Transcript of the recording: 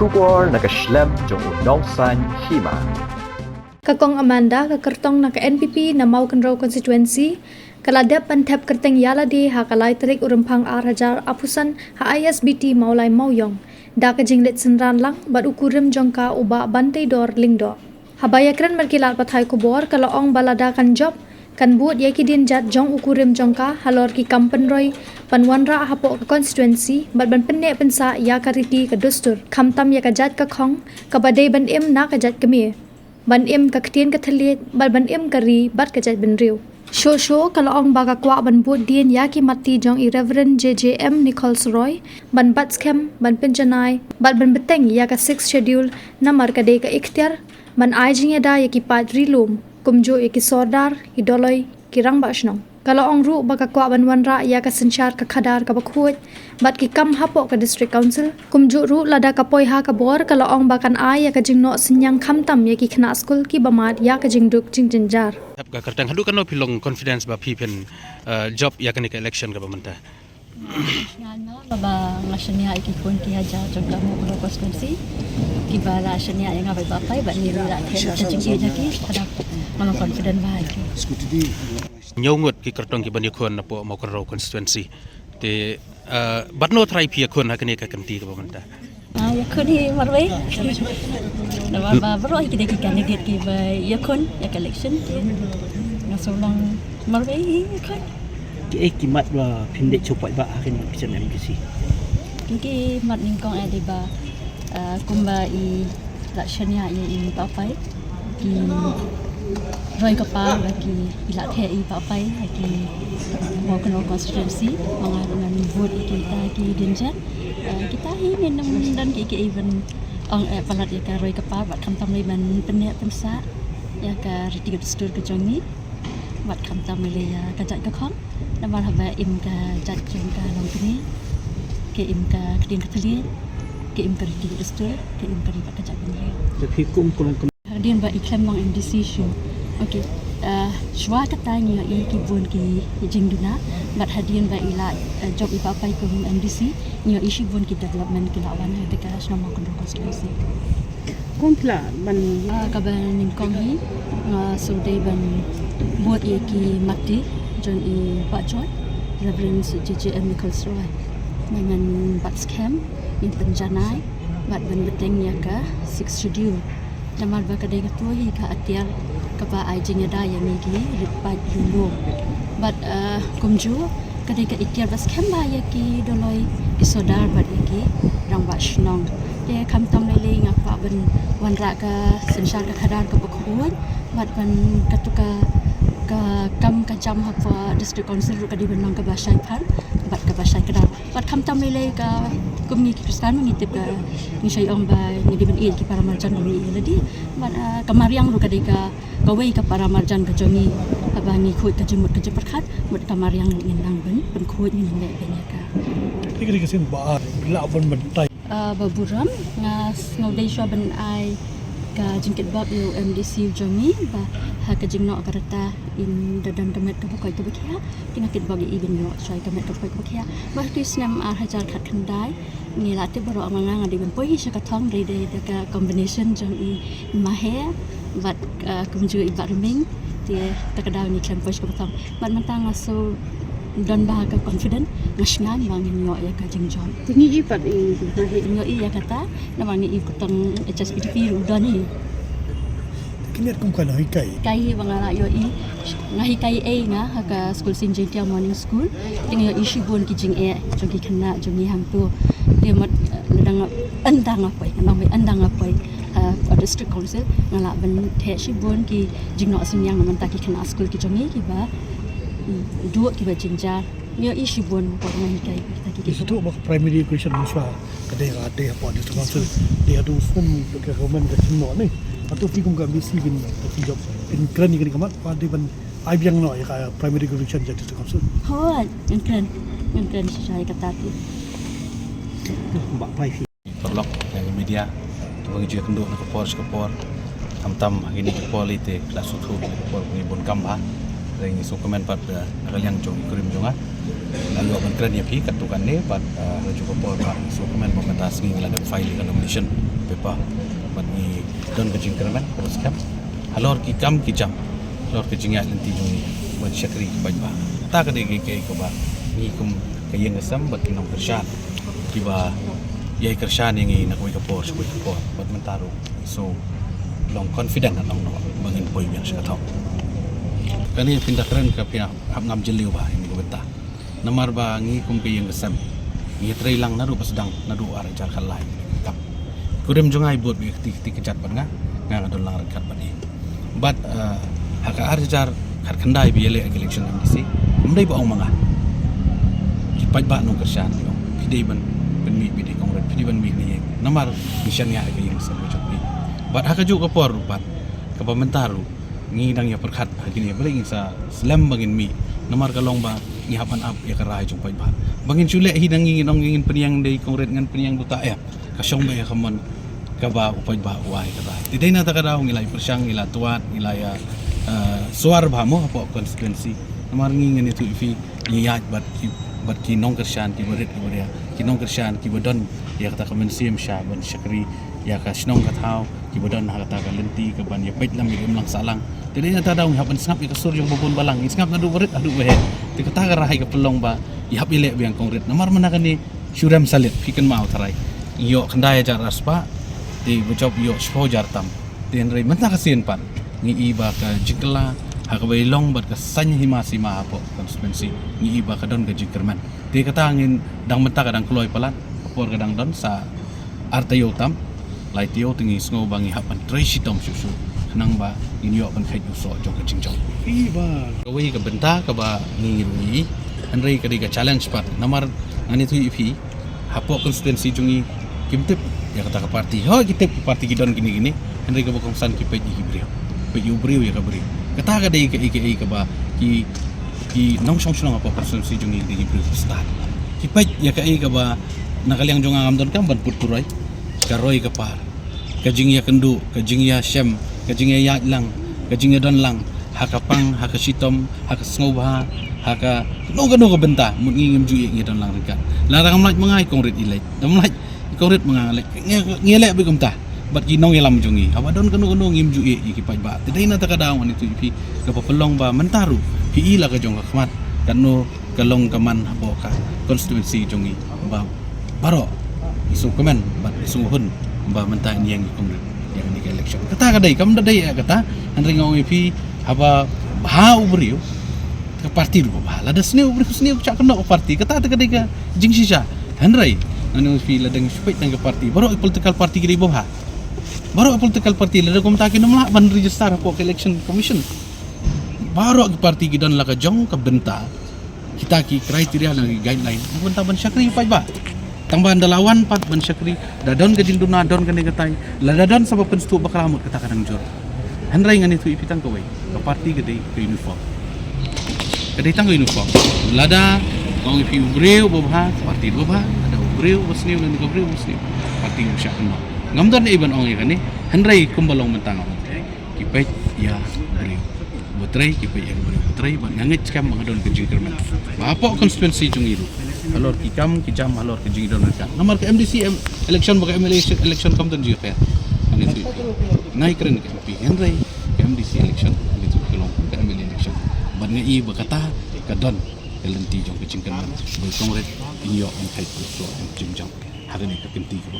Shubor nakaslem jong unongsan hima. Kakong Amanda kakertong naka NPP na Maukenro constituency kaladep pantep kerteng yaladi ha kalai terik urempang hajar apusan ha ISBT maulai mauyong da kajinglet senran lang bad ukurim jongka uba bantai dor lingdo habayakran merkilat pathai kubor kalau ong balada kan job kan buat yakidin jat jong ukurim jongka halor ki kampen roy panwanra hapo ke constituency bad ban penne pensa ya kariti ke dustur khamtam ya kajat ka khong kabadai ban em na kajat kemie ban em ka ktien ka thalit bal ban em kari bat ka jat ben riu Shosho kalau ong baga kwa ban bud dien yaki mati jong i Reverend JJM Nichols Roy ban bat scam ban penjanai bat ban beteng ya ka 6 schedule namar ka de ka ikhtiar ban aijing da yaki padri lum kumjo yaki sordar idoloi kirang basnong kalau ong ru baga kwa ban wanra ya ka senchar ka khadar ka bakhut bat ki kam hapo ka district council kumjo ru lada ka poi ha ka bor kalau ong bakan ai ya ka jingno sinyang khamtam yaki khna school ki bamat ya ka jingduk jingjar ka kertang hadu kan no pilong confidence ba pipen job ya kan election ka bamanta ngano baba ngasnya iki kun ki haja jogla mo ko constituency ki bala shania yang abai bapai ba ni ra the jingki jaki kada malo confident ba ki nyongot ki kertong ki bani khon na po mo ko constituency te batno try pi khon ha kan ka kanti ka bamanta ya kun hi marwai na baba bro ki de ki candidate ki ba ya kun ya election ngasolong marwai kun ki mat ba pindek chopai ba akin pisan MDC ki mat ningkong ade ba kumba i lakshania ye in papai ki roi kapa bagi ila the i papai ki mo kono constituency mga dengan vote kita ki dinja kita hi nem dan ki even ang palat ya ka roi kapa bat khamtam le ban penya pensa ya ka riti gestur ke jongi bat khamtam le ya ka jat ka khong naman haba im ka jat jong ka long ni ke im ka kdin ka thali ke im ka riti gestur ke im ka riba ka jat ni tapi kum kolong din ba iklem mang MDC show okay shwa ka tanya i ki bun ki jingduna bat hadin ba ila job ipa pai ko MDC nyo issue bun ki development ki lawan ha ka nama kontrol constituency kompla ban ka ban ning kong hi so day ban buat ye ki mati jon i pa joy Reverend JJM Nichols Roy dengan bat scam in penjanai bat ban beteng ya ka 6 schedule namal ba kadai ka tuhi ka atiar ka ba ai jing da ya mi ki ripat yulo but kumju kadai ka itiar bas khamba ya ki doloi isodar bat ya ki rang ba shnong de kham tam le le ngak pa ban wan ra ka senshar ka khadar ka bakhuan bat ban katuka ka kam ka jam ha pa district council ru ka di ban ka ba shai phan bat ka ba shai kadar bat kham tam le ka kumni kristan ngitip ka ni shai ong ba ni di ban e ki para marjan ni ladi bat kamariang ru ka de ka kawai ka para marjan ka jongi abangi khoi ka jimut ka jeperkhat mut kamariang ni nang ban khoi ni ne ne ka tikri kasin ba la ban bantai baburam ngodai swa ban ai ka jingkit bab yo MDC jongi ba ha ka jingno karata in dadan kamet ka bakoi ka bakya tingakit bab ibin yo soi kamet ka bakoi ka bakya ba krisnam hajar khat khandai ni late baro amanga ngadi ban poi sha ka thong re de ka combination jong I mahe bat kumju I barming ti takadaw ni klem poi ka thong bat mantang so dan bahaga confident ngasngan mangin yo ya ka jingjom tingi ipat I yo I ya kata namang I kutang HSPDP udan ni kini kum kana hikai kai bangala yo I ngahi kai a nga haka school Sinjetia morning school ting yo issue bon ki jing e jogi khana jogi hang tu de mat ladang andang apai nang mai andang apai district council ngala ban the shi bon ki jingno sinyang man ta ki khana school ki jongi ki ba dua ki ba jinjar yo issue bon ko ngai kai ta ki itu mak primary education muswa kadai ga de apa district council dia adu form ke government ke semua ni atau fikum ka misi bin tapi job in kran ni kamat pada ban ai biang no ya primary education jadi district council ho yang kran saya kata ti ba pai fi perlok yang media tu bagi juga kenduk nak kapor tam hari ni kapor ite kelas 1 kapor ni bon kamba Ring isu komen pat nakaliang jong kurim jonga. Lalu akan keren ya pi katukan ni pat raju kapor pak isu komen pementasan ni ngelada file kan nomination pepa. Pat ni don kejing kereman terus kam. Halor ki kam ki jam. Halor kejing ya nanti jong ni buat syakri baik ba. Ta ka de ke ko ba. Ni kum kayeng asam bat kinong kershan. Kiba yai kershan yang nak wei kapor bat mentaru. So long confident long no bangin boy yang sekatau. Kani pindah keren ke pihak hab ngam jeliu ba ini ko beta. Namar ba ngi kum kayeng asam. Ngi trai lang naru pasdang naru ara jar khalai. Kap. Kurim jongai buat bi ti kecat ban nga adon lang rekat ban ni. But haka ar jar khat khandai bi ele election MDC. Mdai ba ong manga. Kipat ba nong kershan yo. Pidai ban mi pidai kongret pidai ban mi ni. Namar mission ya kayeng asam cok ni. But haka ju kapor pat ka pamentaru ngi dang ya perkhat hagini beli sa slam bangin mi namar kalong ba ngi hapan up ya karai jung pai ba bangin chule hi dang ngi nong ngin peniang dei kongret ngan peniang buta ya ka syong ba ya kaman ka ba upai ba uai karai tidai na ta kadau ngilai persyang ngila tuat ngilaya suar ba mo apa konstituensi namar ngi ngani tu ifi yat bat ki nong kershan ki berit ki beria ki nong kershan ki bodon ya kata kamen sim sha ban syakri ya ka snong ka thau ki bodon ha kata ka lenti ka ban ya pait lam mi lang salang tidai na ta daung hapan sngap ya kasur yung bubun balang sngap na du berit adu behe ti kata ka rahay ka pelong ba ya hap ile biang kongret namar manakan ni syuram salit piken mau tarai yo kandaya jar raspa ti bujop yo spo jar tam tin rei menta kasin pan ngi iba ka jikla ha ka bailong bat ka sanya himasi ma apo konstituensi ngi iba ka don ka jikerman ti kata ngin dang menta kadang kloy palan kapor kadang don sa artayo tam lai tio tingi sngo bangi hapan tracy tom susu nang ba inyo kan khai uso jong ka jingjong Iba. kawai ka benta ka ba ni rui anrei ka diga challenge pat namar ani tu ipi hapo konstituensi jungi kimtip ya kata ka parti ho kitip parti gidon gini anrei ka bokong san ki pe ji brio ya ka brio kata ka dei ka ba ki nong song song apa konstituensi jungi di brio start ki pe ya ka ba nakaliang jong ngam don kam ban puturai karoi ka par kajing ya kendu kajing ya syam kajing ya lang kajing ya don lang hakapang hakasitom hakasngobha haka no benta mun ngim ju ngi don lang rika larang mlaj mangai kongret ilai mlaj kongret mangalek ngele bi kumta bat ginong yalam jungi aba don kanu ngim ju ki paj ba tidai na takadaw ani tu ipi ka papelong ba mentaru pi ila ka jong khmat kanu kalong kaman hapo ka konstituensi jungi ba baro isu komen bat isu hun ba menta ni yang kongret yang ni election kata kadai kam dadai kata andri ngau ipi haba ha ubriu ke parti ru ba la da sneu cak kena ke parti kata kadai ka jing sisa handrai anu fi la deng spek nang ke parti baru political party kiri boha baru political party la kom takin nomla ban register po election commission baru ke parti gidan la ka jong ka benta kita ki kriteria dan guideline benta ban syakri pa ba tambahan dalawan pat ban syakri dadon ke jinduna don ke negatai la dadon sabab penstu bakal amut kata kadang jor handrai ngani tu ipitang kawai ke parti gede ke uniform gede tang ke uniform lada kong ipi ubreu bobha parti bobha ada ubreu wasniu dan ubreu wasniu parti usyak kena ngamdan iban ong ikani handrai kumbalong mentang kipet ya breu butrai kipet ya breu butrai ban ngangit kam ngadon ke jingkerman apa konstituensi jungiru alor kikam kijam alor ke jingdon ka nomor ke MDC election baka election kam dan jifer ani tu naik keren ke MP handrai ke MDC election ani tu kelong ke MLA election ban ngai bakata ka don kelenti jong ke jingkerman bo kongret inyo on kai ko so jingjang hari ni ka kenti ko